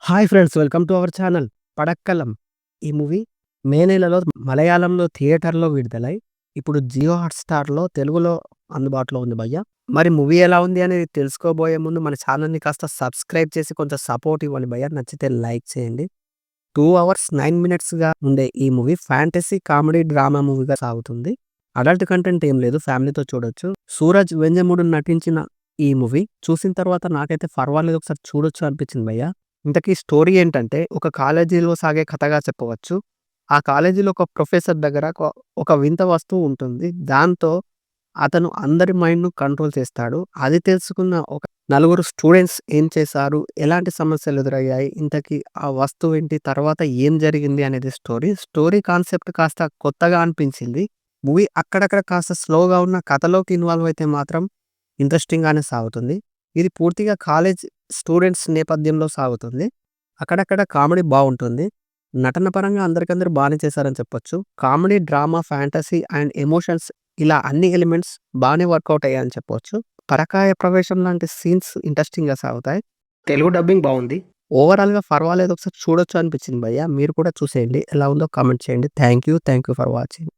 Hi friends, welcome to our channel Padakkalam. ఈ movie మే నెలలో మలయాళంలో థియేటర్‌లో విడుదలై, ఇప్పుడు జియో హాట్‌స్టార్‌లో తెలుగులో అందుబాటులో ఉంది భయ్యా. మరి మూవీ ఎలా ఉంది అనేది తెలుసుకోబోయే ముందు మన ఛానల్‌ని కాస్త సబ్స్క్రైబ్ చేసి కొంచెం సపోర్ట్ ఇవ్వండి భయ్యా. నచ్చితే లైక్ చేయండి. 2 అవర్స్ 9 మినిట్స్‌గా ఉండే ఈ మూవీ ఫ్యాంటసీ, కామెడీ, డ్రామా మూవీగా సాగుతుంది. అడల్ట్ కంటెంట్ ఏం లేదు. ఫ్యామిలీతో చూడొచ్చు. సూరజ్ వెంజమూడు నటించిన ఈ మూవీ చూసిన తర్వాత నాకైతే పర్వాలేదు, ఒకసారి చూడొచ్చు అనిపించింది భయ్యా. ఇంతకీ స్టోరీ ఏంటంటే, ఒక కాలేజీలో సాగే కథగా చెప్పవచ్చు. ఆ కాలేజీలో ఒక ప్రొఫెసర్ దగ్గర ఒక వింత వస్తువు ఉంటుంది. దాంతో అతను అందరి మైండ్‌ను కంట్రోల్ చేస్తాడు. అది తెలుసుకున్న ఒక నలుగురు స్టూడెంట్స్ ఏం చేశారు? ఎలాంటి సమస్యలు ఎదురయ్యాయి? ఇంతకీ ఆ వస్తువేంటి? తర్వాత ఏం జరిగింది? అనేది స్టోరీ. స్టోరీ కాన్సెప్ట్ కాస్త కొత్తగా అనిపించింది. మూవీ అక్కడక్కడ కాస్త స్లోగా ఉన్న కథలోకి ఇన్వాల్వ్ అయితే మాత్రం ఇంట్రెస్టింగ్‌గానే సాగుతుంది. ఇది పూర్తిగా కాలేజ్ స్టూడెంట్స్ నేపథ్యంలో సాగుతుంది. అక్కడక్కడ కామెడీ బావుంటుంది. నటన పరంగా అందరికందరూ బానే చేశారని చెప్పొచ్చు. Comedy, drama, fantasy and emotions ఇలా అన్ని ఎలిమెంట్స్ బానే వర్కౌట్ అయ్యాయని చెప్పొచ్చు. పరకాయ ప్రవేశం లాంటి సీన్స్ ఇంట్రెస్టింగ్‌గా సాగుతాయి. తెలుగు డబ్బింగ్ బావుంది. ఓవరాల్‌గా పర్వాలేదు, ఒకసారి చూడొచ్చు అనిపించింది భయ్యా. మీరు కూడా చూసేయండి. ఎలా ఉందో కామెంట్ చేయండి. Thank you for watching.